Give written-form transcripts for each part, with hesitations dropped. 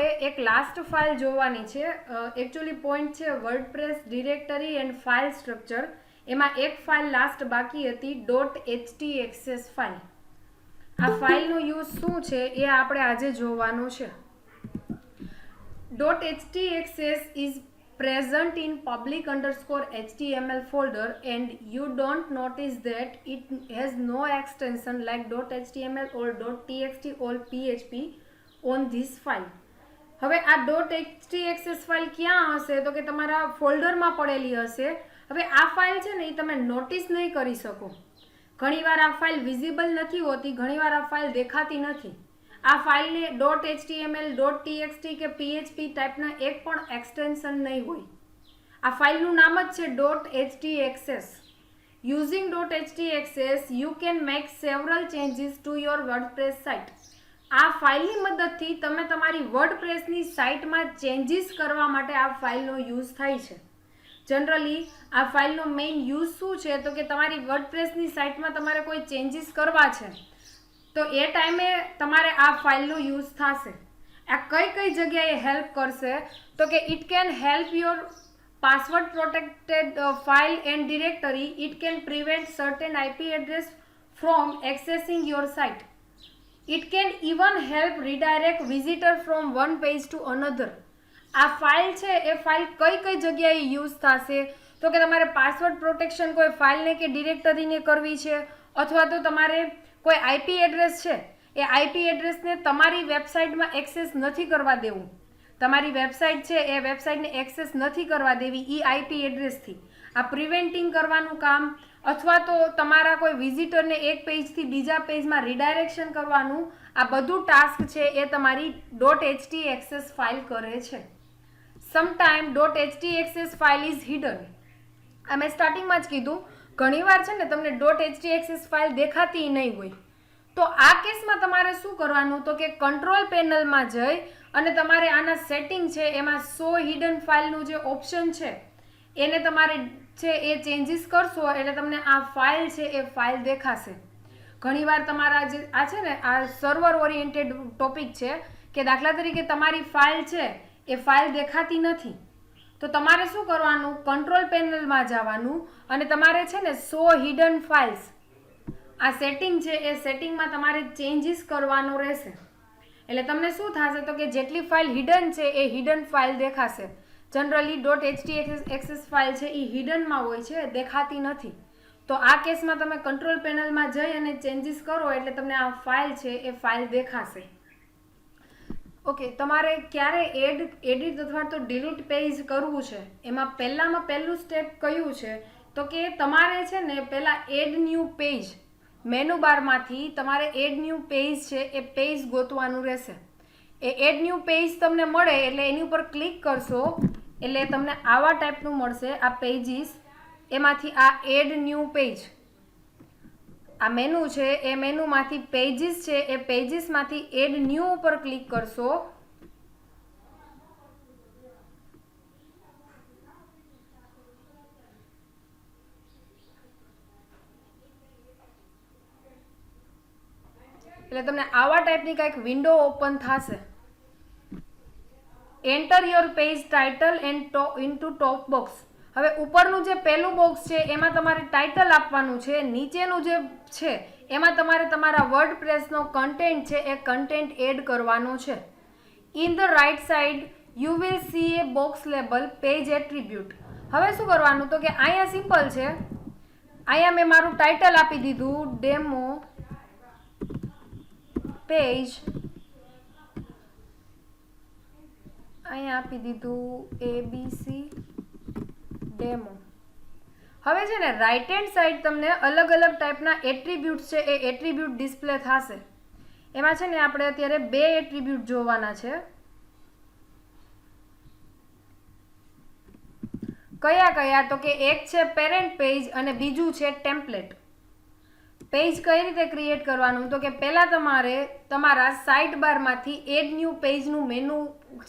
આપણે એક last file જોવાની છે. એકચ્યુઅલી પોઈન્ટ છે WordPress directory and file structure. એમાં એક ફાઇલ લાસ્ટ બાકી હતી, .htxs ફાઇલ. આ ફાઇલનો યુઝ શું છે એ આપણે આજે જોવાનું છે. .htxs is present in public_html folder and you don't notice that it has no extension like .html or .txt or php on this file. હવે આ .htxs ફાઇલ ક્યાં હશે તો કે તમારા ફોલ્ડરમાં પડેલી હશે. હવે આ ફાઇલ છે ને એ તમે નોટિસ નહીં કરી શકો. ઘણીવાર આ ફાઇલ વિઝિબલ નથી હોતી, ઘણીવાર આ ફાઇલ દેખાતી નથી. આ ફાઇલને .html, .txt કે php ટાઈપના એક પણ એક્સટેન્શન નહીં હોય. આ ફાઇલનું નામ જ છે .htxs. Using .htxs you can make several changes to your WordPress site. આ ફાઇલની મદદથી તમે તમારી વર્ડપ્રેસની સાઇટમાં ચેન્જીસ કરવા માટે આ ફાઇલનો યુઝ થાય છે. જનરલી આ ફાઇલનો મેઇન યુઝ શું છે તો કે તમારી વર્ડપ્રેસની સાઇટમાં તમારે કોઈ ચેન્જીસ કરવા છે તો એ ટાઈમે તમારે આ ફાઇલનો યુઝ થશે. આ કઈ જગ્યાએ હેલ્પ કરશે તો કે it can help your password protected file and directory. It can prevent certain IP address from એક્સેસિંગ your site. It can even help redirect visitor from one page to another. આ file છે એ file કઈ જગ્યાએ use થશે તો કે તમારે password protection કોઈ ફાઇલને કે ડિરેક્ટરીને કરવી છે અથવા તો તમારે કોઈ IP એડ્રેસ છે એ IP એડ્રેસને તમારી વેબસાઇટમાં એક્સેસ નથી કરવા દેવું. તમારી વેબસાઇટ છે એ વેબસાઇટને એક્સેસ નથી કરવા દેવી એ IP એડ્રેસથી. આ પ્રિવેન્ટિંગ કરવાનું કામ અથવા તો તમારા કોઈ વિઝિટરને એક પેજથી બીજા પેજમાં રિડાયરેક્શન કરવાનું, આ બધું ટાસ્ક છે એ તમારી .htxs ફાઇલ કરે છે. Sometime .htxs file is hidden. આ મેં સ્ટાર્ટિંગમાં જ કીધું, ઘણીવાર છે ને તમને .htxs ફાઇલ દેખાતી નહીં હોય. તો આ કેસમાં તમારે શું કરવાનું તો કે કંટ્રોલ પેનલમાં જઈ અને તમારે આના સેટિંગ છે એમાં શો હિડન ફાઇલનું જે ઓપ્શન છે એને તમારે છે એ ચેન્જીસ કરશો એટલે તમને આ ફાઇલ છે એ ફાઇલ દેખાશે. ઘણીવાર તમારા જે આ છે ને આ સર્વર ઓરિએન્ટેડ ટોપિક છે કે દાખલા તરીકે તમારી ફાઇલ છે એ ફાઇલ દેખાતી નથી તો તમારે શું કરવાનું, કંટ્રોલ પેનલમાં જવાનું અને તમારે છે ને શો હિડન ફાઇલ્સ આ સેટિંગ છે એ સેટિંગમાં તમારે ચેન્જીસ કરવાનો રહેશે. એટલે તમને શું થશે તો કે જેટલી ફાઇલ હિડન છે એ હિડન ફાઇલ દેખાશે. જનરલી .htxs ફાઇલ છે એ હિડનમાં હોય છે, દેખાતી નથી. તો આ કેસમાં તમે કંટ્રોલ પેનલમાં જઈ અને ચેન્જીસ કરો એટલે તમને આ ફાઇલ છે એ ફાઇલ દેખાશે. ઓકે, તમારે ક્યારે એડિટ અથવા તો ડિલીટ પેજ કરવું છે એમાં પહેલું સ્ટેપ કયું છે તો કે તમારે છે ને પહેલાં એડ ન્યૂ પેજ મેનુ બારમાંથી તમારે એડ ન્યૂ પેજ છે એ પેજ ગોતવાનું રહેશે. એ એડ ન્યૂ પેજ તમને મળે એટલે એની ઉપર ક્લિક કરશો એટલે તમને આવા ટાઈપનું મળશે આ પેજીસ. એમાંથી આ એડ ન્યૂ પેજ આ મેનુ છે એ મેનુમાંથી પેજીસ છે એ પેજીસમાંથી એડ ન્યૂ ઉપર ક્લિક કરશો એટલે તમને આવા ટાઈપની કંઈક વિન્ડો ઓપન થશે. Enter your page title and into top box. હવે ઉપરનું જે પહેલું બોક્સ છે એમાં તમારે ટાઇટલ આપવાનું છે, નીચેનું જે છે એમાં તમારે તમારા વર્ડપ્રેસનો કન્ટેન્ટ છે એ કન્ટેન્ટ એડ કરવાનો છે. In the right side you will see a box label page attribute. હવે શું કરવાનું તો કે અહીંયા સિમ્પલ છે, અહીંયા મેં મારું ટાઇટલ આપી દીધું ડેમો પેજ, અહીંયા આપી દીધું ABC ડેમો. હવે છે ને રાઇટ હેન્ડ સાઈડ તમને અલગ ટાઈપના એટ્રીબ્યુટ છે એ એટ્રીબ્યુટ ડિસ્પ્લે થશે. એમાં છે ને આપણે અત્યારે 2 એટ્રીબ્યુટ જોવાના છે. કયા તો કે એક છે પેરેન્ટ પેજ અને બીજું છે ટેમ્પલેટ. પેજ કઈ રીતે ક્રિએટ કરવાનું તો કે પહેલાં તમારે તમારા સાઇડ બારમાંથી એડ ન્યૂ પેજનું મેનુ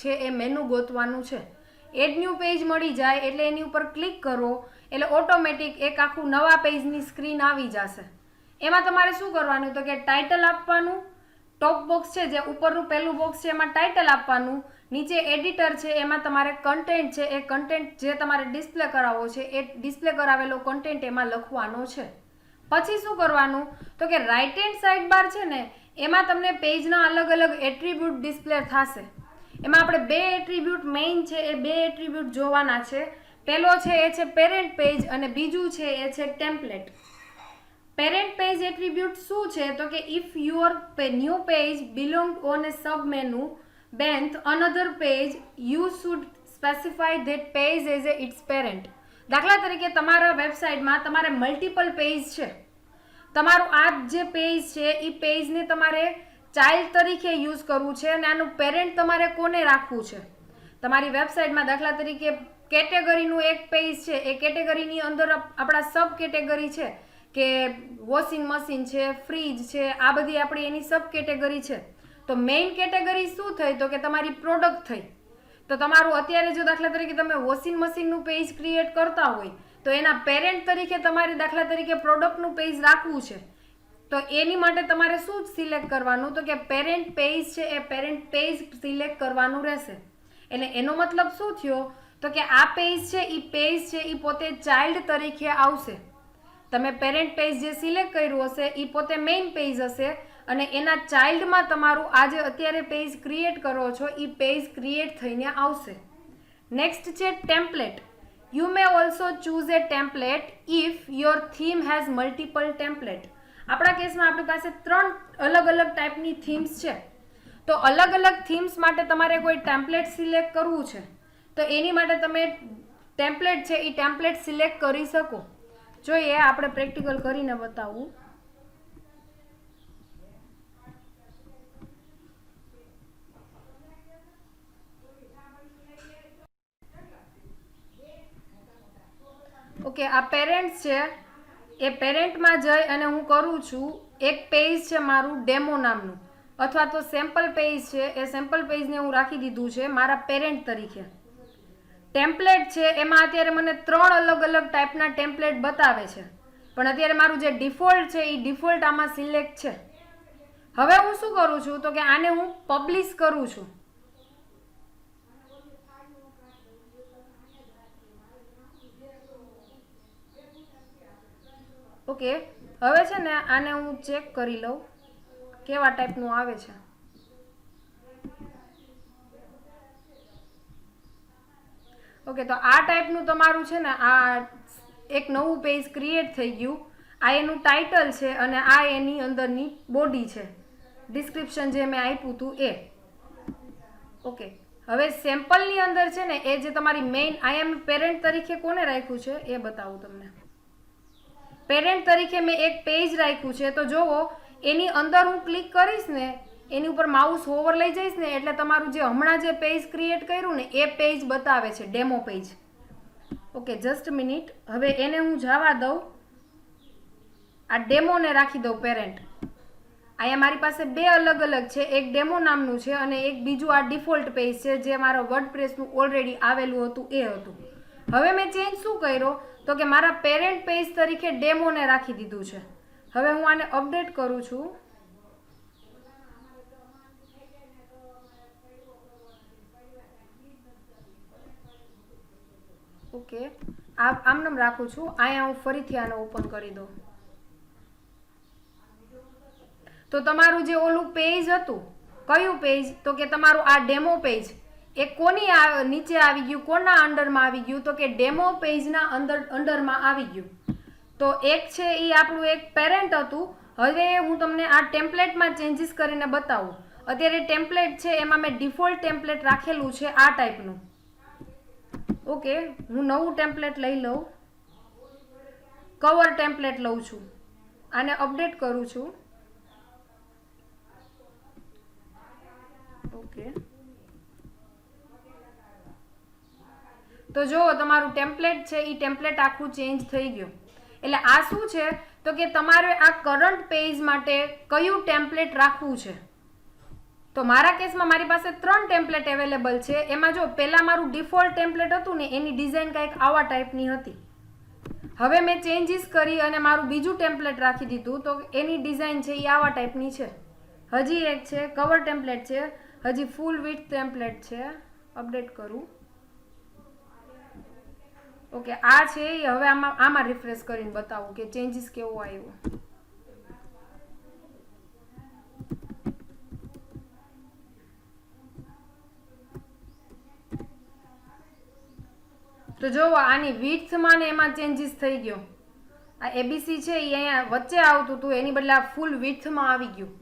છે એ મેનુ ગોતવાનું છે. એડ ન્યૂ પેજ મળી જાય એટલે એની ઉપર ક્લિક કરો એટલે ઓટોમેટિક એક આખું નવા પેજની સ્ક્રીન આવી જશે. એમાં તમારે શું કરવાનું તો કે ટાઇટલ આપવાનું, ટોપ બોક્સ છે જે ઉપરનું પહેલું બોક્સ છે એમાં ટાઇટલ આપવાનું, નીચે એડિટર છે, એમાં તમારે કન્ટેન્ટ છે, એ કન્ટેન્ટ જે તમારે ડિસ્પ્લે કરાવવો છે એ ડિસ્પ્લે કરાવેલો કન્ટેન્ટ એમાં લખવાનો છે. પછી શું કરવાનું તો કે રાઇટ હેન્ડ સાઇડ બાર છે ને એમાં તમને પેજના અલગ અલગ એટ્રીબ્યુટ ડિસ્પ્લે થશે. એમાં આપણે બે એટ્રીબ્યુટ મેઇન છે એ બે એટ્રીબ્યુટ જોવાના છે. પહેલો છે એ છે પેરેન્ટ પેજ અને બીજું છે એ છે ટેમ્પલેટ. પેરેન્ટ પેજ એટ્રીબ્યુટ શું છે તો કે if your new page belong on a sub menu beneath another page you should specify that page as a its parent. દાખલા તરીકે તમારા વેબસાઇટમાં તમારે મલ્ટિપલ પેજ છે, તમારું આ જે પેજ છે એ પેજને તમારે ચાઇલ્ડ તરીકે યુઝ કરવું છે અને આનું પેરેન્ટ તમારે કોને રાખવું છે. તમારી વેબસાઇટમાં દાખલા તરીકે કેટેગરીનું એક પેજ છે, એ કેટેગરીની અંદર આપણા સબ કેટેગરી છે કે વોશિંગ મશીન છે, ફ્રીજ છે, આ બધી આપણી એની સબ કેટેગરી છે. તો મેઇન કેટેગરી શું થઈ તો કે તમારી પ્રોડક્ટ થઈ. તો તમારું અત્યારે જો દાખલા તરીકે તમે વોશિંગ મશીનનું પેજ ક્રિએટ કરતા હોય તો એના પેરેન્ટ તરીકે તમારે દાખલા તરીકે પ્રોડક્ટનું પેજ રાખવું છે. તો એની માટે તમારે શું સિલેક્ટ કરવાનું તો કે પેરેન્ટ પેજ છે એ પેરેન્ટ પેજ સિલેક્ટ કરવાનું રહેશે. એટલે એનો મતલબ શું થયો તો કે આ પેજ છે એ પોતે ચાઇલ્ડ તરીકે આવશે. તમે પેરેન્ટ પેજ જે સિલેક્ટ કર્યું હશે એ પોતે મેઇન પેજ હશે અને એના ચાઇલ્ડમાં તમારું આ જે અત્યારે પેજ ક્રિએટ કરો છો એ પેજ ક્રિએટ થઈને આવશે. નેક્સ્ટ છે template. You may also choose A template if your theme has multiple template. આપણા કેસમાં આપણી પાસે 3 અલગ અલગ ટાઈપની થીમ્સ છે. તો અલગ અલગ થીમ્સ માટે તમારે કોઈ ટેમ્પલેટ સિલેક્ટ કરવું છે તો એની માટે તમે ટેમ્પલેટ છે એ ટેમ્પલેટ સિલેક્ટ કરી શકો. જોઈએ આપણે પ્રેક્ટિકલ કરીને બતાવું. ઓકે, આ પેરેન્ટ્સ છે એ પેરેન્ટમાં જઈ અને હું કરું છું એક પેજ છે મારું ડેમો નામનું અથવા તો સેમ્પલ પેજ છે એ સેમ્પલ પેજને હું રાખી દીધું છે મારા પેરેન્ટ તરીકે. ટેમ્પલેટ છે એમાં અત્યારે મને 3 અલગ અલગ ટાઈપના ટેમ્પલેટ બતાવે છે પણ અત્યારે મારું જે ડિફોલ્ટ છે એ ડિફોલ્ટ આમાં સિલેક્ટ છે. હવે હું શું કરું છું તો કે આને હું પબ્લિશ કરું છું. ઓકે, હવે છે ને આને હું ચેક કરી લઉં કેવા ટાઈપનું આવે છે. ઓકે, તો આ ટાઈપનું તમારું છે ને આ એક નવું પેજ ક્રિએટ થઈ ગયું. આ એનું ટાઇટલ છે અને આ એની અંદરની બોડી છે, ડિસ્ક્રિપ્શન જે મેં આપ્યું હતું એ. ઓકે, હવે સેમ્પલની અંદર છે ને એ જે તમારી મેઇન આઈ એમ પેરેન્ટ તરીકે કોને રાખ્યું છે એ બતાવું તમને. પેરેન્ટ તરીકે મેં એક પેજ રાખ્યું છે તો જુઓ એની અંદર હું ક્લિક કરીશ ને એની ઉપર માઉસ હોવર લઈ જઈશ ને એટલે તમારું જે હમણાં જે પેજ ક્રિએટ કર્યું ને એ પેજ બતાવે છે, demo page. Okay, just minute. હવે એને હું જવા દઉં, આ ડેમોને રાખી દઉં પેરેન્ટ. અહીંયા મારી પાસે 2 અલગ અલગ છે, એક ડેમો નામનું છે અને એક બીજું આ ડિફોલ્ટ પેજ છે જે મારા વર્ડપ્રેસનું ઓલરેડી આવેલું હતું એ હતું. હવે મેં ચેન્જ શું કર્યો તો કે મારા પેરેન્ટ પેજ તરીકે ડેમોને રાખી દીધું છે. હવે હું આને અપડેટ કરું છું. ઓકે, આમ રાખું છું. અહીંયા હું ફરીથી આને ઓપન કરી દઉં. તો તમારું જે ઓલું પેજ હતું, કયું પેજ તો કે તમારું આ ડેમો પેજ એ કોની નીચે આવી ગયું, કોના અંડરમાં આવી ગયું તો કે ડેમો પેજના અંડરમાં આવી ગયું. તો એક છે એ આપણું એક પેરેન્ટ હતું. હવે હું તમને આ ટેમ્પલેટમાં ચેન્જીસ કરીને બતાવું. અત્યારે ટેમ્પલેટ છે એમાં મેં ડિફોલ્ટ ટેમ્પલેટ રાખેલું છે આ ટાઈપનું. ઓકે, હું નવું ટેમ્પલેટ લઈ લઉં, કવર ટેમ્પલેટ લઉં છું, આને અપડેટ કરું છું. ઓકે, તો જો તમારું ટેમ્પલેટ છે એ ટેમ્પલેટ આખું ચેન્જ થઈ ગયું. એટલે આ શું છે તો કે તમારે આ કરંટ પેજ માટે કયું ટેમ્પલેટ રાખવું છે. તો મારા કેસમાં મારી પાસે 3 ટેમ્પલેટ અવેલેબલ છે. એમાં જો પહેલાં મારું ડિફોલ્ટ ટેમ્પલેટ હતું ને એની ડિઝાઇન કંઈક આવા ટાઈપની હતી. હવે મેં ચેન્જીસ કરી અને મારું બીજું ટેમ્પલેટ રાખી દીધું તો એની ડિઝાઇન છે એ આવા ટાઈપની છે. હજી એક છે કવર ટેમ્પલેટ છે હજી ફૂલ વિથ ટેમ્પલેટ છે, અપડેટ કરું. ઓકે, આ છે. હવે આમાં રિફ્રેશ કરીને બતાવું કે ચેન્જીસ કેવો આવ્યો. તો જો આની વિડ્થમાં ને એમાં ચેન્જીસ થઈ ગયો. આ એબીસી છે એ અહીંયા વચ્ચે આવતું હતું, એની બદલે આ ફૂલ વિડ્થમાં આવી ગયું.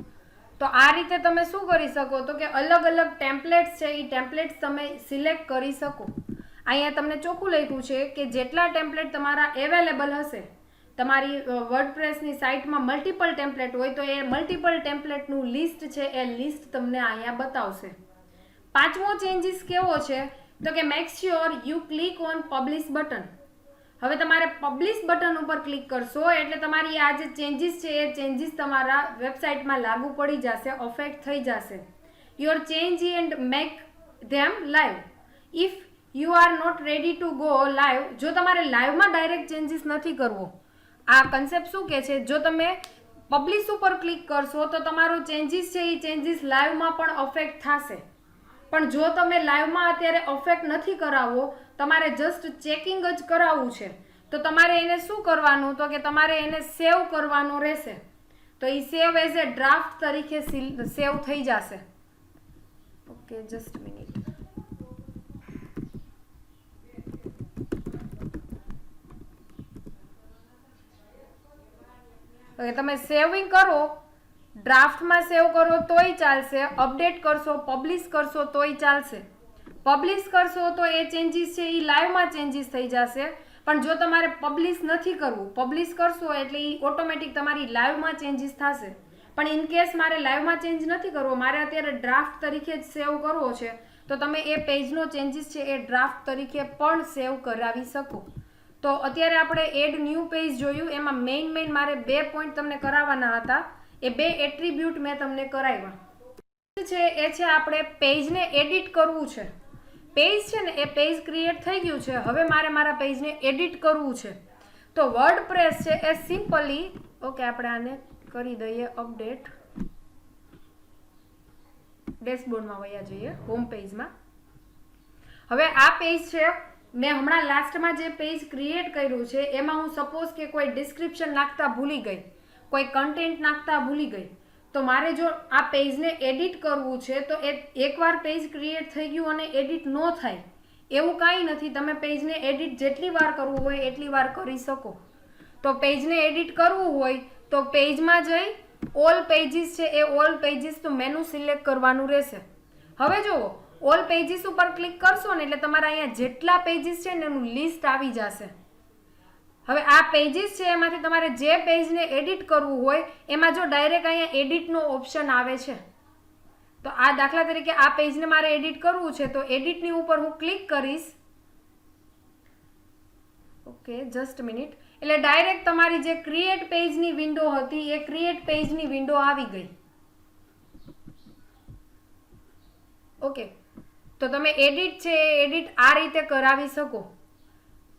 તો આ રીતે તમે શું કરી શકો તો કે અલગ અલગ ટેમ્પલેટ્સ છે એ ટેમ્પલેટ્સ તમે સિલેક્ટ કરી શકો. અહીંયા તમને ચોખ્ખું લખ્યું છે કે જેટલા ટેમ્પલેટ તમારા અવેલેબલ હશે, તમારી વર્ડપ્રેસની સાઇટમાં મલ્ટિપલ ટેમ્પલેટ હોય તો એ મલ્ટિપલ ટેમ્પલેટનું લિસ્ટ છે એ લિસ્ટ તમને અહીંયા બતાવશે. પાંચમો ચેન્જીસ કેવો છે તો કે make sure you click on publish button. હવે તમારે પબ્લિશ બટન ઉપર ક્લિક કરશો એટલે તમારી આ જે ચેન્જીસ છે એ ચેન્જીસ તમારા વેબસાઇટમાં લાગુ પડી જશે, અફેક્ટ થઈ જશે. Your change and make them live. If you are not ready to go live, જો તમારે લાઈવમાં ડાયરેક્ટ ચેન્જીસ નથી કરવો, આ કન્સેપ્ટ શું કહે છે, જો તમે પબ્લિશ ઉપર ક્લિક કરશો તો તમારો ચેન્જીસ છે એ ચેન્જીસ લાઈવમાં પણ અફેક્ટ થશે. પણ જો તમે લાઈવમાં અત્યારે અફેક્ટ નથી કરાવવો, તમારે જસ્ટ ચેકિંગ જ કરાવવું છે, તો તમારે એને શું કરવાનું તો કે તમારે એને સેવ કરવાનું રહેશે. તો એ સેવ એઝ એ ડ્રાફ્ટ તરીકે સેવ થઈ જશે. Okay, just minute. ઓકે, તમે સેવિંગ કરો, ડ્રાફ્ટમાં સેવ કરો તોય ચાલશે, અપડેટ કરશો, પબ્લિશ કરશો તોય ચાલશે. પબ્લિશ કરશો તો એ ચેન્જીસ છે એ લાઈવમાં ચેન્જીસ થઈ જશે. પણ જો તમારે પબ્લિશ નથી કરવું, પબ્લિશ કરશો એટલે એ ઓટોમેટિક તમારી લાઈવમાં ચેન્જીસ થશે. પણ ઇન કેસ મારે લાઈવમાં ચેન્જ નથી કરવો, મારે અત્યારે ડ્રાફ્ટ તરીકે જ સેવ કરવો છે, તો તમે એ પેજનો ચેન્જીસ છે એ ડ્રાફ્ટ તરીકે પણ સેવ કરાવી શકો. તો અત્યારે આપણે એડ ન્યૂ પેજ જોયું, એમાં મેઇન મારે 2 પોઈન્ટ તમને કરાવવાના હતા. એ 2 એટ્રીબ્યુટ મેં તમને કરાવ્યા છે. એ છે આપણે પેજને એડિટ કરવું છે. પેજ છે ને એ પેજ ક્રિએટ થઈ ગયું છે, હવે મારે મારા પેજને એડિટ કરવું છે. તો વર્ડપ્રેસ છે એ સિમ્પલી, ઓકે, આપણે આને કરી દઈએ અપડેટ. ડેશબોર્ડમાં વયા જઈએ, હોમ પેજમાં. હવે આ પેજ છે, મેં હમણાં લાસ્ટમાં જે પેજ ક્રિએટ કર્યું છે એમાં હું સપોઝ કે કોઈ ડિસ્ક્રિપ્શન નાખતા ભૂલી ગઈ, કોઈ કન્ટેન્ટ નાખતા ભૂલી ગઈ, તો મારે જો આ પેજને એડિટ કરવું છે તો એકવાર પેજ ક્રિએટ થઈ ગયું અને એડિટ ન થાય એવું કાંઈ નથી. તમે પેજને એડિટ જેટલી વાર કરવું હોય એટલી વાર કરી શકો. તો પેજને એડિટ કરવું હોય તો પેજમાં જઈ ઓલ પેજીસ છે એ ઓલ પેજીસ તો મેનુ સિલેક્ટ કરવાનું રહેશે. હવે જુઓ, ઓલ પેજીસ ઉપર ક્લિક કરશો ને એટલે તમારા અહીંયા જેટલા પેજીસ છે ને એનું લિસ્ટ આવી જશે. હવે આ પેજીસ છે એમાંથી તમારે જે પેજને એડિટ કરવું હોય એમાં જો ડાયરેક્ટ અહીંયા એડિટનો ઓપ્શન આવે છે, તો આ દાખલા તરીકે આ પેજને મારે એડિટ કરવું છે તો એડિટની ઉપર હું ક્લિક કરીશ. Okay, just minute. એટલે ડાયરેક્ટ તમારી જે ક્રિએટ પેજની વિન્ડો હતી એ ક્રિએટ પેજની વિન્ડો આવી ગઈ. ઓકે, તો તમે એડિટ છે એ એડિટ આ રીતે કરાવી શકો.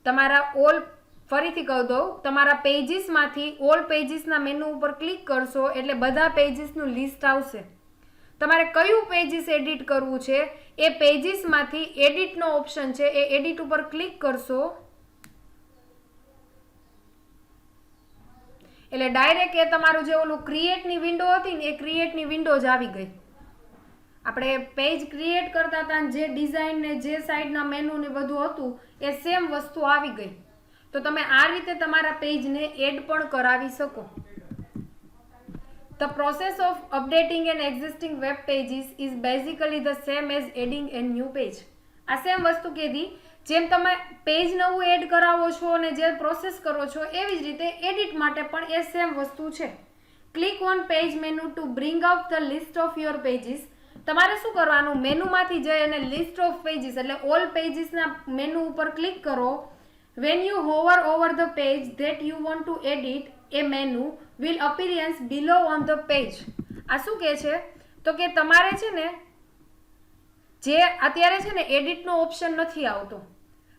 તમારા ઓલ, ફરીથી કહી દઉં, તમારા પેજીસમાંથી ઓલ પેજીસના મેનુ ઉપર ક્લિક કરશો એટલે બધા પેજીસનું લિસ્ટ આવશે. તમારે કયું પેજીસ એડિટ કરવું છે એ પેજીસમાંથી એડિટનો ઓપ્શન છે એ એડિટ ઉપર ક્લિક કરશો એટલે ડાયરેક્ટ એ તમારું જે ઓલું ક્રિએટની વિન્ડો હતી ને એ ક્રિએટની વિન્ડો જ આવી ગઈ. આપણે પેજ ક્રિએટ કરતા હતા જે ડિઝાઇન ને જે સાઈડના મેનુ ને બધું હતું એ સેમ વસ્તુ આવી ગઈ. તો તમે આ રીતે તમારા પેજને એડ પણ કરાવી શકો. The process of updating an existing web pages is basically the same as adding a new page. આ સેમ વસ્તુ કીધી, જેમ તમે પેજ નવું એડ કરાવો છો અને જે પ્રોસેસ કરો છો એવી જ રીતે એડિટ માટે પણ એ સેમ વસ્તુ છે. Click on page menu to bring up the list of your pages. તમારે શું કરવાનું, મેનુમાંથી જઈ અને લિસ્ટ ઓફ પેજીસ એટલે ઓલ પેજીસના મેનુ ઉપર ક્લિક કરો. When you hover over the page that you want to edit, a menu will appearance below on the page. આ શું કહે છે તો કે તમારે છે ને જે અત્યારે છે ને એડિટનો ઓપ્શન નથી આવતો,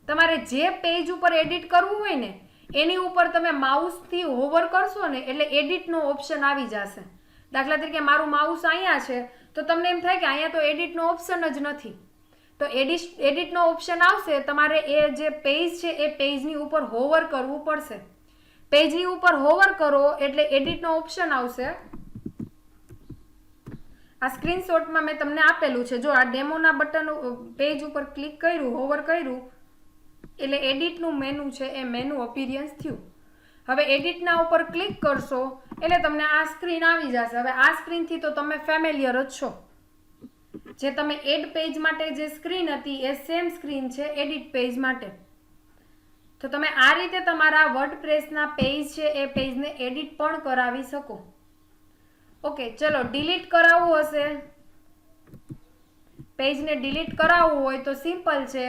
તમારે જે પેજ ઉપર એડિટ કરવું હોય ને એની ઉપર તમે માઉસથી હોવર કરશો ને એટલે એડિટનો ઓપ્શન આવી જશે. દાખલા તરીકે મારું માઉસ અહીંયા છે તો તમને એમ થાય કે અહીંયા તો એડિટનો ઓપ્શન જ નથી. તો એડિટનો ઓપ્શન આવશે, તમારે એ જે પેજ છે એ પેજની ઉપર હોવર કરવું પડશે. પેજની ઉપર હોવર કરો એટલે એડિટનો ઓપ્શન આવશે. આ સ્ક્રીનશોટમાં મેં તમને આપેલું છે. જો આ ડેમોના બટન પેજ ઉપર ક્લિક કર્યું, હોવર કર્યું એટલે એડિટનું મેનુ છે એ મેનુ અપીરિયન્સ થયું. હવે એડિટના ઉપર ક્લિક કરશો એટલે તમને આ સ્ક્રીન આવી જશે. હવે આ સ્ક્રીનથી તો તમે ફેમિલિયર જ છો. જે તમે એડ પેજ માટે જે સ્ક્રીન હતી એ સેમ સ્ક્રીન છે એડિટ પેજ માટે. તો તમે આ રીતે તમારા વર્ડપ્રેસના પેજ છે એ પેજને એડિટ પણ કરાવી શકો. ઓકે, ચલો ડિલીટ કરાવવું હશે, પેજને ડિલીટ કરાવવું હોય તો સિમ્પલ છે.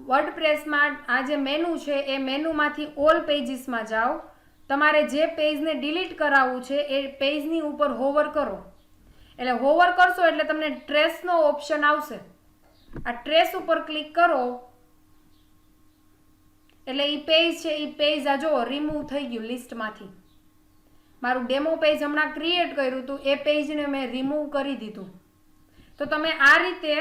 વર્ડપ્રેસમાં આ જે મેનુ છે એ મેનુમાંથી ઓલ પેજીસમાં જાઓ. તમારે જે પેજને ડિલીટ કરાવવું છે એ પેજની ઉપર હોવર કરો. એટલે હોવર કરશો એટલે તમને ટ્રેસનો ઓપ્શન આવશે. આ ટ્રેસ ઉપર ક્લિક કરો એટલે એ પેજ છે એ પેજ આ જો રિમૂવ થઈ ગયું લિસ્ટમાંથી. મારું ડેમો પેજ હમણાં ક્રિએટ કર્યું હતું એ પેજને મેં રિમૂવ કરી દીધું. તો તમે આ રીતે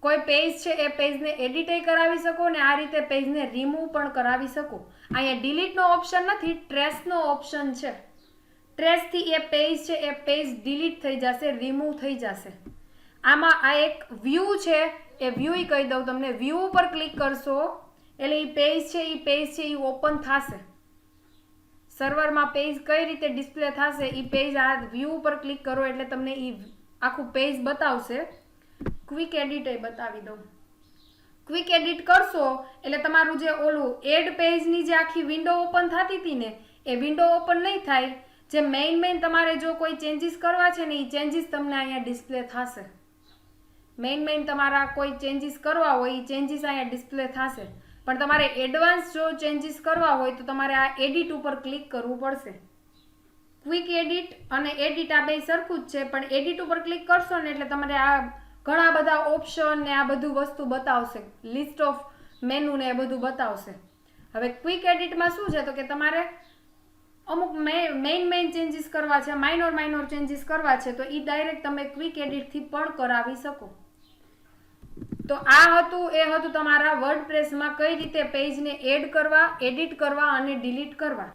કોઈ પેજ છે એ પેજને એડિટ કરાવી શકો ને આ રીતે પેજને રિમૂવ પણ કરાવી શકો. અહીંયા ડિલીટનો ઓપ્શન નથી, ટ્રેસનો ઓપ્શન છે. ટ્રેસથી એ પેજ છે એ પેજ ડિલીટ થઈ જશે, રિમૂવ થઈ જશે. આમાં આ એક વ્યૂ છે એ વ્યૂ કહી દઉં તમને. વ્યૂ ઉપર ક્લિક કરશો એટલે એ પેજ છે એ ઓપન થશે. સર્વરમાં પેજ કઈ રીતે ડિસ્પ્લે થશે એ પેજ આ વ્યૂ ઉપર ક્લિક કરો એટલે તમને એ આખું પેજ બતાવશે. ક્વિક એડિટ બતાવી દઉં. ક્વિક એડિટ કરશો એટલે તમારું જે ઓલું એડ પેજની જે આખી વિન્ડો ઓપન થતી હતી ને એ વિન્ડો ઓપન નહીં થાય. જે મેઇન તમારે જો કોઈ ચેન્જીસ કરવા છે ને એ ચેન્જીસ તમને અહીંયા ડિસ્પ્લે થશે. મેઇન તમારા કોઈ ચેન્જીસ કરવા હોય એ ચેન્જીસ અહીંયા ડિસ્પ્લે થશે. પણ તમારે એડવાન્સ જો ચેન્જીસ કરવા હોય તો તમારે આ એડિટ ઉપર ક્લિક કરવું પડશે. ક્વિક એડિટ અને એડિટ આ બે સરખું જ છે, પણ એડિટ ઉપર ક્લિક કરશો ને એટલે તમારે આ ઘણા બધા ઓપ્શન ને આ બધું વસ્તુ બતાવશે. લિસ્ટ ઓફ મેનુ ને એ બધું બતાવશે. હવે ક્વિક એડિટમાં શું છે તો કે તમારે અમુક મેઇન ચેન્જીસ કરવા છે, માઇનોર ચેન્જીસ કરવા છે તો એ ડાયરેક્ટ તમે ક્વિક એડિટથી પણ કરાવી શકો. તો આ હતું તમારા વર્ડપ્રેસમાં કઈ રીતે પેજને એડ કરવા, એડિટ કરવા અને ડિલીટ કરવા.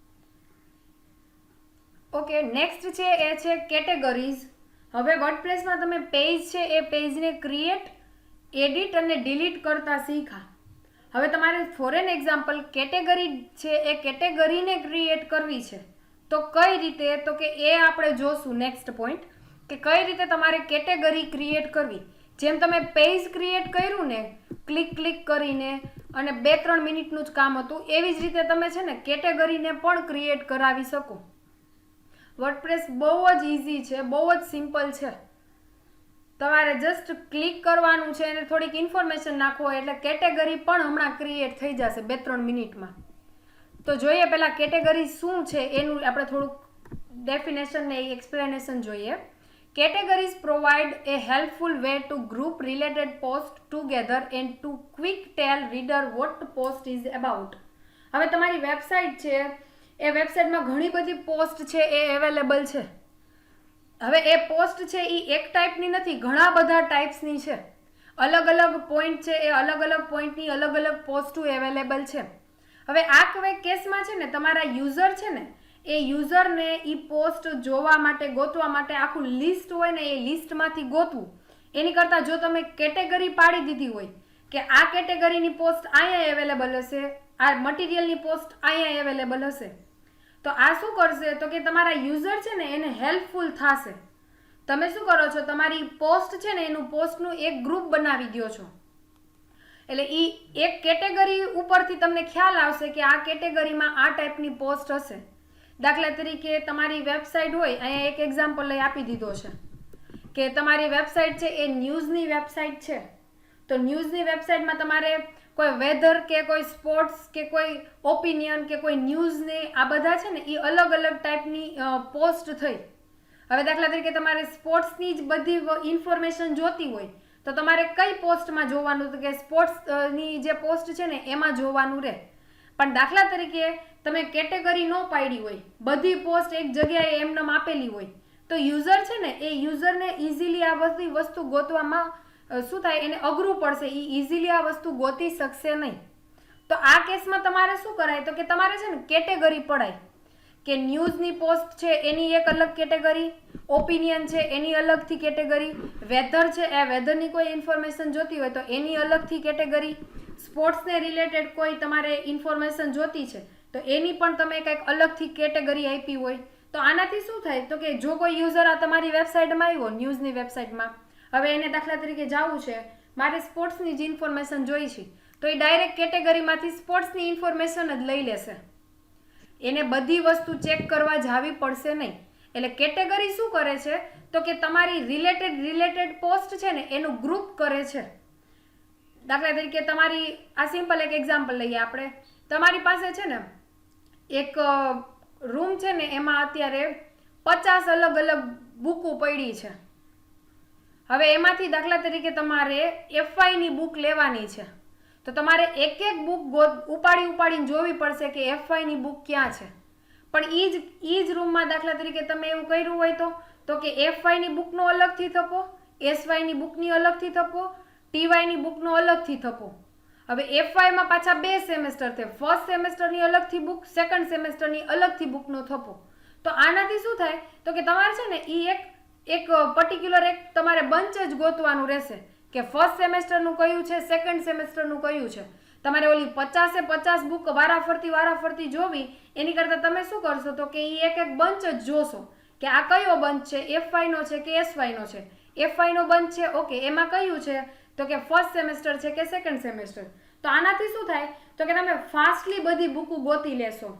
ઓકે, નેક્સ્ટ છે એ છે કેટેગરીઝ. હવે વર્ડપ્રેસમાં તમે પેજ છે એ પેજને ક્રિએટ, એડિટ અને ડિલીટ કરતા શીખા. હવે તમારે ફોર એન એક્ઝામ્પલ કેટેગરી છે એ કેટેગરીને ક્રિએટ કરવી છે તો કઈ રીતે, તો કે એ આપણે જોશું નેક્સ્ટ પોઈન્ટ કે કઈ રીતે તમારે કેટેગરી ક્રિએટ કરવી. જેમ તમે પેજ ક્રિએટ કર્યું ને ક્લિક કરીને અને 2-3 મિનિટનું જ કામ હતું, એવી જ રીતે તમે છે ને કેટેગરીને પણ ક્રિએટ કરાવી શકો. વર્ડપ્રેસ બહુ જ ઇઝી છે, બહુ જ સિમ્પલ છે. તમારે જસ્ટ ક્લિક કરવાનું છે અને થોડીક ઇન્ફોર્મેશન નાખવો એટલે કેટેગરી પણ હમણાં ક્રિએટ થઈ જશે 2-3 મિનિટમાં. તો જોઈએ પહેલાં કેટેગરી શું છે એનું આપણે થોડુંક ડેફિનેશન ને એક્સપ્લેનેશન જોઈએ. Categories provide a helpful way to group related posts together and to quick tell reader what post is about. હવે તમારી વેબસાઇટ છે એ વેબસાઇટમાં ઘણી બધી પોસ્ટ છે એ અવેલેબલ છે. હવે એ પોસ્ટ છે એ એક ટાઈપની નથી, ઘણા બધા ટાઈપ્સની છે. અલગ અલગ પોઈન્ટ છે એ અલગ અલગ પોઈન્ટની અલગ અલગ પોસ્ટો અવેલેબલ છે. હવે આ કેસમાં છે ને તમારા યુઝર છે ને એ યુઝરને એ પોસ્ટ જોવા માટે, ગોતવા માટે આખું લિસ્ટ હોય ને એ લિસ્ટમાંથી ગોતવું. એની કરતાં જો તમે કેટેગરી પાડી દીધી હોય કે આ કેટેગરીની પોસ્ટ અહીંયા અવેલેબલ હશે, આ મટીરિયલની પોસ્ટ અહીંયા અવેલેબલ હશે, તો આ શું કરશે તો કે તમારા યુઝર છે ને એને હેલ્પફુલ થશે. તમે શું કરો છો, તમારી પોસ્ટ છે ને એનું પોસ્ટનું એક ગ્રુપ બનાવી દો છો. એટલે એ એક કેટેગરી ઉપરથી તમને ખ્યાલ આવશે કે આ કેટેગરીમાં આ ટાઈપની પોસ્ટ હશે. દાખલા તરીકે તમારી વેબસાઇટ હોય, અહીંયા એક એક્ઝામ્પલ લઈ આપી દીધો છે કે તમારી વેબસાઇટ છે એ ન્યૂઝની વેબસાઇટ છે. તો ન્યૂઝની વેબસાઇટમાં તમારે કોઈ વેધર કે કોઈ સ્પોર્ટ્સ કે કોઈ ઓપિનિયન કે કોઈ ન્યૂઝને આ બધા છે ને એ અલગ અલગ ટાઈપની પોસ્ટ થઈ. હવે દાખલા તરીકે તમારે સ્પોર્ટ્સની જ બધી ઇન્ફોર્મેશન જોતી હોય તો તમારે કઈ પોસ્ટમાં જોવાનું, તો કે સ્પોર્ટ્સની જે પોસ્ટ છે ને એમાં જોવાનું રહે. પણ દાખલા તરીકે તમે કેટેગરી ન પાડી હોય, બધી પોસ્ટ એક જગ્યાએ એમનેમ આપેલી હોય, તો યુઝર છે ને એ યુઝરને ઇઝીલી આ બધી વસ્તુ ગોતવામાં શું થાય, એને અઘરું પડશે, એ ઇઝીલી આ વસ્તુ ગોતી શકશે નહીં. તો આ કેસમાં તમારે શું કરાય, તો કે તમારે છે ને કેટેગરી પડાય કે ન્યૂઝની પોસ્ટ છે એની એક અલગ કેટેગરી, ઓપિનિયન છે એની અલગથી કેટેગરી, વેધર છે એ વેધરની કોઈ ઇન્ફોર્મેશન જોતી હોય તો એની અલગથી કેટેગરી, સ્પોર્ટ્સને રિલેટેડ કોઈ તમારે ઇન્ફોર્મેશન જોતી છે તો એની પણ તમે કંઈક અલગથી કેટેગરી આપી હોય. તો આનાથી શું થાય, તો કે જો કોઈ યુઝર આ તમારી વેબસાઇટમાં આવ્યો, ન્યૂઝની વેબસાઇટમાં, હવે એને દાખલા તરીકે જવું છે, મારે સ્પોર્ટ્સની જ ઇન્ફોર્મેશન જોઈ છે, તો એ ડાયરેક્ટ કેટેગરીમાંથી સ્પોર્ટ્સની ઇન્ફોર્મેશન જ લઈ લેશે, એને બધી વસ્તુ ચેક કરવા જાવી પડશે નહીં. એટલે કેટેગરી શું કરે છે, તો કે તમારી રિલેટેડ પોસ્ટ છે ને એનું ગ્રુપ કરે છે. દાખલા તરીકે તમારી આ સિમ્પલ એક એક્ઝામ્પલ લઈએ આપણે, તમારી પાસે છે ને એક રૂમ છે ને એમાં અત્યારે 50 અલગ અલગ બુકો પડી છે. હવે એમાંથી દાખલા તરીકે તમારે FYની બુક લેવાની છે તો તમારે એક એક બુક ઉપાડીને જોવી પડશે કે FYની બુક ક્યાં છે. પણ ઈ જ રૂમમાં દાખલા તરીકે તમે એવું કર્યું હોય તો કે FYની બુકનો અલગથી થપ્પો, SYની બુકની અલગથી થપ્પો, TYની બુકનો અલગથી થપ્પો. હવે FYમાં પાછા 2 સેમેસ્ટર છે, ફર્સ્ટ સેમેસ્ટરની અલગથી બુક, સેકન્ડ સેમેસ્ટરની અલગથી બુકનો થપ્પો. તો આનાથી શું થાય, તો કે તમારે છે ને ઈ એક પર્ટિક્યુલર એક તમારે બંચ જ ગોતવાનું રહેશે કે ફર્સ્ટ સેમેસ્ટરનું કયું છે, સેકન્ડ સેમેસ્ટરનું કયું છે. તમારે ઓલી 50 બુક વારાફરતી જોવી એની કરતાં તમે શું કરશો, તો કે એ એક બંચ જ જોશો કે આ કયો બંચ છે, FYનો છે કે SYનો છે. FYનો બંચ છે, ઓકે, એમાં કયું છે, તો કે ફર્સ્ટ સેમેસ્ટર છે કે સેકન્ડ સેમેસ્ટર. તો આનાથી શું થાય, તો કે તમે ફાસ્ટલી બધી બુકો ગોતી લેશો.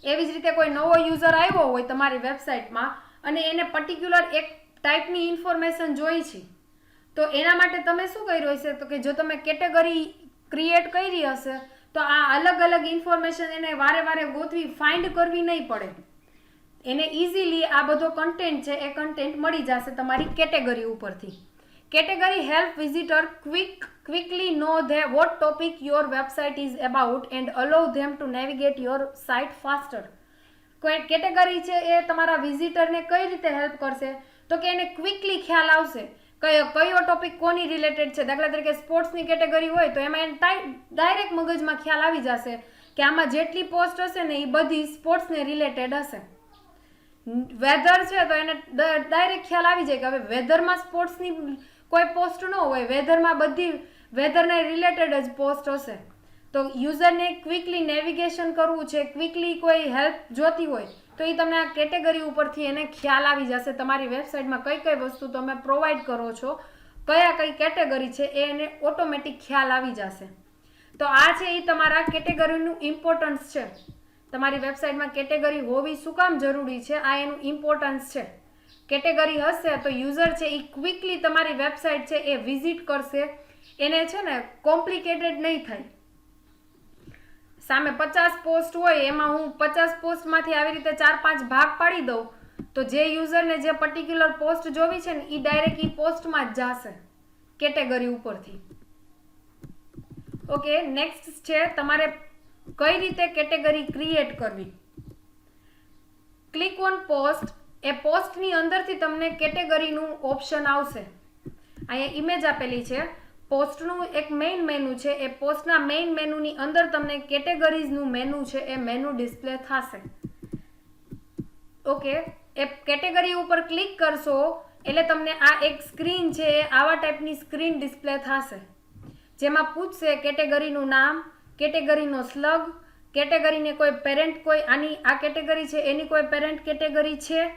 એવી જ રીતે કોઈ નવો યુઝર આવ્યો હોય તમારી વેબસાઇટમાં અને એને પર્ટિક્યુલર એક ટાઈપની ઇન્ફોર્મેશન જોઈ છે, તો એના માટે તમે શું કર્યું હશે, તો કે જો તમે કેટેગરી ક્રિએટ કરી હશે તો આ અલગ અલગ ઇન્ફોર્મેશન એને વારે ગોતવી, ફાઇન્ડ કરવી નહીં પડે. એને ઇઝીલી આ બધો કન્ટેન્ટ છે એ કન્ટેન્ટ મળી જશે તમારી કેટેગરી ઉપરથી. Category help visitor quickly know what topic your website is about and allow them to navigate your site faster. કોઈ કેટેગરી છે એ તમારા વિઝિટરને કઈ રીતે હેલ્પ કરશે, તો કે એને ક્વિકલી ખ્યાલ આવશે કયો ટોપિક કોની રિલેટેડ છે. દાખલા તરીકે સ્પોર્ટ્સની કેટેગરી હોય તો એમાં એને ડાયરેક્ટ મગજમાં ખ્યાલ આવી જશે કે આમાં જેટલી પોસ્ટ હશે ને એ બધી સ્પોર્ટ્સને રિલેટેડ હશે. વેધર છે તો એને ડાયરેક્ટ ખ્યાલ આવી જાય કે હવે વેધરમાં સ્પોર્ટ્સની કોઈ પોસ્ટ ન હોય, વેધરમાં બધી વેધરને રિલેટેડ જ પોસ્ટ હશે. તો યુઝરને ક્વિકલી નેવિગેશન કરવું છે, ક્વિકલી કોઈ હેલ્પ જોતી હોય તો એ તમને આ કેટેગરી ઉપરથી એને ખ્યાલ આવી જશે તમારી વેબસાઇટમાં કઈ વસ્તુ તમે પ્રોવાઈડ કરો છો, કઈ કેટેગરી છે એ એને ઓટોમેટિક ખ્યાલ આવી જશે. તો આ છે એ તમારા કેટેગરીનું ઇમ્પોર્ટન્સ છે. તમારી વેબસાઇટમાં કેટેગરી હોવી શું કામ જરૂરી છે, આ એનું ઇમ્પોર્ટન્સ છે. કેટેગરી હશે તો યુઝર છે એ ક્વિકલી તમારી વેબસાઇટ છે એ વિઝિટ કરશે, એને છે ને કોમ્પ્લિકેટેડ નહીં થાય. સામે 50 પોસ્ટ હોય એમાં હું 50 પોસ્ટમાંથી આવી રીતે 4-5 ભાગ પાડી દઉં તો જે યુઝરને જે પર્ટિક્યુલર પોસ્ટ જોવી છે ને એ ડાયરેક્ટ એ પોસ્ટમાં જ જશે કેટેગરી ઉપરથી. ઓકે, નેક્સ્ટ છે તમારે કઈ રીતે કેટેગરી ક્રિએટ કરવી. ક્લિક ઓન પોસ્ટ, એ પોસ્ટની અંદરથી તમને કેટેગરીનું ઓપ્શન આવશે. અહીંયા ઇમેજ આપેલી છે, પોસ્ટનું એક મેઇન મેનુ છે, એ પોસ્ટના મેઇન મેનુની અંદર તમને કેટેગરીઝનું મેનુ છે એ મેનુ ડિસ્પ્લે થશે. ઓકે, એ કેટેગરી ઉપર ક્લિક કરશો એટલે તમને આ એક સ્ક્રીન છે એ આવા ટાઈપની સ્ક્રીન ડિસ્પ્લે થશે, જેમાં પૂછશે કેટેગરીનું નામ, કેટેગરીનો સ્લગ, કેટેગરીને કોઈ પેરેન્ટ, કોઈ આ કેટેગરી છે એની કોઈ પેરેન્ટ કેટેગરી છે,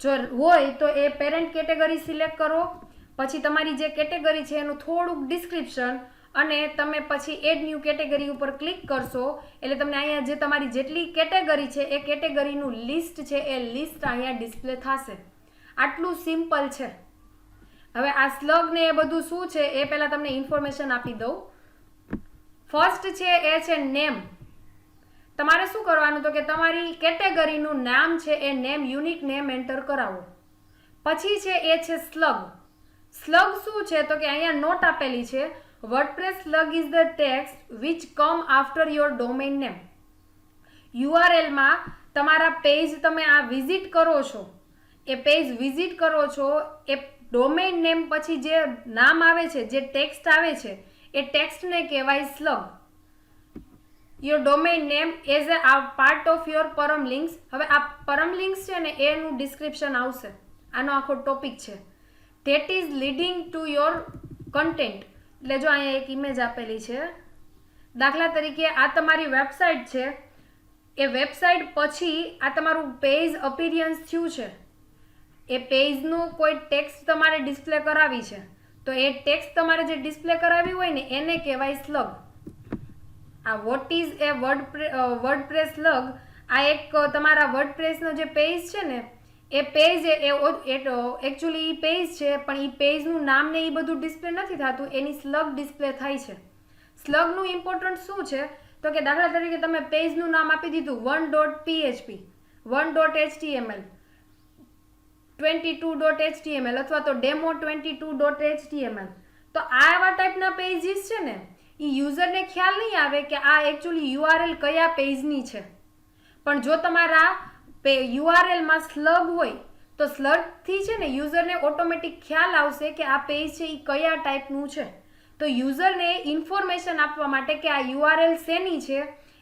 જો હોય તો એ પેરેન્ટ કેટેગરી સિલેક્ટ કરો. પછી તમારી જે કેટેગરી છે એનું થોડુંક ડિસ્ક્રિપ્શન અને તમે પછી એડ ન્યૂ કેટેગરી ઉપર ક્લિક કરશો એટલે તમને અહીંયા જે તમારી જેટલી કેટેગરી છે એ કેટેગરીનું લિસ્ટ છે એ લિસ્ટ અહીંયા ડિસ્પ્લે થશે. આટલું સિમ્પલ છે. હવે આ સ્લગ ને એ બધું શું છે એ પહેલાં તમને ઇન્ફોર્મેશન આપી દઉં. ફર્સ્ટ છે એ છે નેમ. તમારે શું કરવાનું, તો કે તમારી કેટેગરીનું નામ છે એ નેમ, યુનિક નેમ એન્ટર કરાવો. પછી છે એ છે સ્લગ. સ્લગ શું છે, તો કે અહીંયા નોટ આપેલી છે, WordPress slug is the text which come after your domain name. URL માં તમારા પેજ તમે આ વિઝિટ કરો છો એ પેજ વિઝિટ કરો છો, એ ડોમેઇન નેમ પછી જે નામ આવે છે, જે ટેક્સ્ટ આવે છે, એ ટેક્સ્ટને કહેવાય slug. Your domain name as a part of your permalinks. હવે આ પરમ લિંક્સ છે ને એનું ડિસ્ક્રિપ્શન આવશે, આનો આખો ટોપિક છે. That is leading to your content. એટલે જો અહીંયા એક ઇમેજ આપેલી છે, દાખલા તરીકે આ તમારી વેબસાઇટ છે, એ વેબસાઇટ પછી આ તમારું પેજ અપિયરન્સ થયું છે, એ પેજનું કોઈ ટેક્સ્ટ તમારે ડિસ્પ્લે કરાવી છે, તો એ ટેક્સ્ટ તમારે જે ડિસ્પ્લે કરાવી હોય ને એને કહેવાય સ્લગ. આ વોટ ઇઝ એ વર્ડપ્રેસ સ્લગ, આ એક તમારા વર્ડપ્રેસનો જે પેજ છે ને એ પેજ એકચ્યુઅલી પેજ છે, પણ એ પેજનું નામ ને એ બધું ડિસ્પ્લે નથી થતું, એની સ્લગ ડિસ્પ્લે થાય છે. સ્લગનું ઇમ્પોર્ટન્ટ શું છે તો કે દાખલા તરીકે તમે પેજનું નામ આપી દીધું 1.php, 1.html, 22.html અથવા તો demo22.html, તો આવા ટાઈપના પેજીસ છે ને એ યુઝરને ખ્યાલ નહીં આવે કે આ એકચ્યુઅલી યુઆરએલ કયા પેજની છે. પણ જો તમારા યુઆરએલમાં સ્લગ હોય તો સ્લગથી છે ને યુઝરને ઓટોમેટિક ખ્યાલ આવશે કે આ પેજ છે એ કયા ટાઈપનું છે. તો યુઝરને ઇન્ફોર્મેશન આપવા માટે કે આ યુઆરએલ શેની છે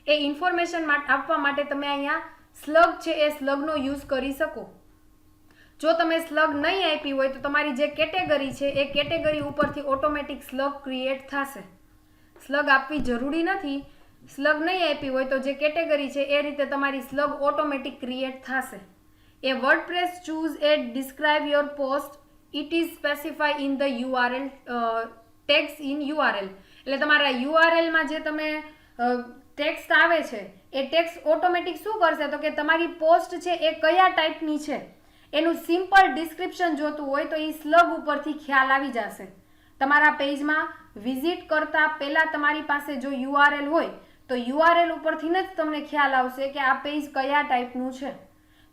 એ ઇન્ફોર્મેશન આપવા માટે તમે અહીંયા સ્લગ છે એ સ્લગનો યુઝ કરી શકો. જો તમે સ્લગ નહીં આપી હોય તો તમારી જે કેટેગરી છે એ કેટેગરી ઉપરથી ઓટોમેટિક સ્લગ ક્રિએટ થશે. સ્લગ આપવી જરૂરી નથી, સ્લગ નહીં આપી હોય તો જે કેટેગરી છે એ રીતે તમારી સ્લગ ઓટોમેટિક ક્રિએટ થશે. એ WordPress choose a describe your post, it is specify in the URL text in URL. એટલે તમારા યુઆરએલમાં જે તમે ટેક્સ્ટ આવે છે એ ટેક્સ્ટ ઓટોમેટિક શું કરશે તો કે તમારી પોસ્ટ છે એ કયા ટાઈપની છે એનું સિમ્પલ ડિસ્ક્રિપ્શન જોતું હોય તો એ સ્લગ ઉપરથી ખ્યાલ આવી જશે. તમારા પેજમાં વિઝિટ કરતા પહેલાં તમારી પાસે જો યુઆરએલ હોય તો યુઆરએલ ઉપરથી જ તમને ખ્યાલ આવશે કે આ પેજ કયા ટાઈપનું છે.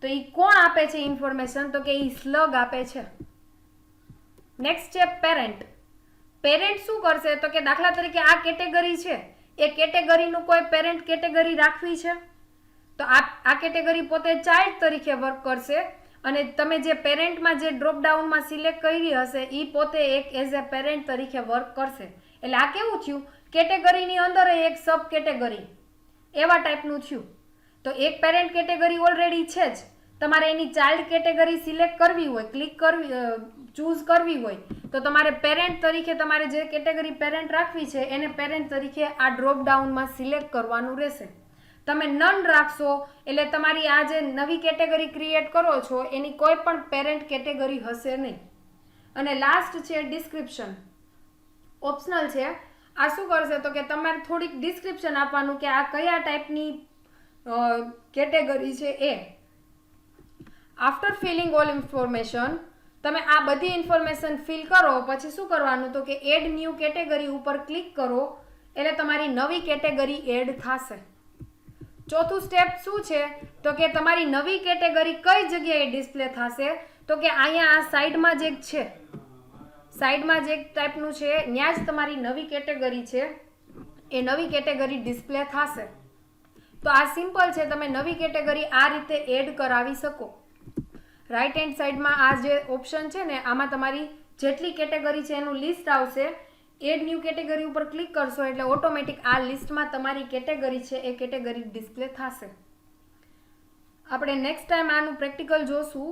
તો એ કોણ આપે છે ઇન્ફોર્મેશન તો કે એ સ્લગ આપે છે. નેક્સ્ટ છે પેરેન્ટ. પેરેન્ટ શું કરશે તો કે દાખલા તરીકે આ કેટેગરી છે, એ કેટેગરીનું કોઈ પેરેન્ટ કેટેગરી રાખવી છે તો આ કેટેગરી પોતે ચાઇલ્ડ તરીકે વર્ક કરશે, અને તમે જે પેરેન્ટમાં જે ડ્રોપડાઉનમાં સિલેક્ટ કરી હશે એ પોતે એક એઝ એ પેરેન્ટ તરીકે વર્ક કરશે. એટલે આ કેવું થયું, કેટેગરીની અંદર એક સબ કેટેગરી એવા ટાઈપનું થયું. તો એક પેરેન્ટ કેટેગરી ઓલરેડી છે જ, તમારે એની ચાઇલ્ડ કેટેગરી સિલેક્ટ કરવી હોય, ચૂઝ કરવી હોય તો તમારે પેરેન્ટ તરીકે તમારે જે કેટેગરી પેરેન્ટ રાખવી છે એને પેરેન્ટ તરીકે આ ડ્રોપડાઉનમાં સિલેક્ટ કરવાનું રહેશે. તમે નન રાખશો એટલે તમારી આ જે નવી કેટેગરી ક્રિએટ કરો છો એની કોઈ પણ પેરેન્ટ કેટેગરી હશે નહીં. અને લાસ્ટ છે ડિસ્ક્રિપ્શન, ઓપ્શનલ છે. આ શું કરશે તો કે તમારે થોડીક ડિસ્ક્રિપ્શન આપવાનું કે આ કયા ટાઈપની કેટેગરી છે એ. આફ્ટર ફિલિંગ ઓલ ઇન્ફોર્મેશન, તમે આ બધી ઇન્ફોર્મેશન ફિલ કરો પછી શું કરવાનું તો કે એડ ન્યૂ કેટેગરી ઉપર ક્લિક કરો એટલે તમારી નવી કેટેગરી એડ થશે. ચોથું સ્ટેપ શું છે તો કે તમારી નવી કેટેગરી કઈ જગ્યાએ ડિસ્પ્લે થશે તો કે અહીંયા આ સાઈડમાં જે છે, સાઈડમાં જે ટાઈપનું છે ત્યાં જ તમારી નવી કેટેગરી છે એ નવી કેટેગરી ડિસ્પ્લે થશે. તો આ સિમ્પલ છે, તમે નવી કેટેગરી આ રીતે એડ કરાવી શકો. રાઈટ હેન્ડ સાઈડમાં આ જે ઓપ્શન છે ને આમાં તમારી જેટલી કેટેગરી છે એનું લિસ્ટ આવશે. એડ ન્યૂ કેટેગરી ઉપર ક્લિક કરશો એટલે ઓટોમેટિક આ લિસ્ટમાં તમારી કેટેગરી છે એ કેટેગરી ડિસ્પ્લે થશે. આપણે નેક્સ્ટ ટાઈમ આનું પ્રેક્ટિકલ જોશું.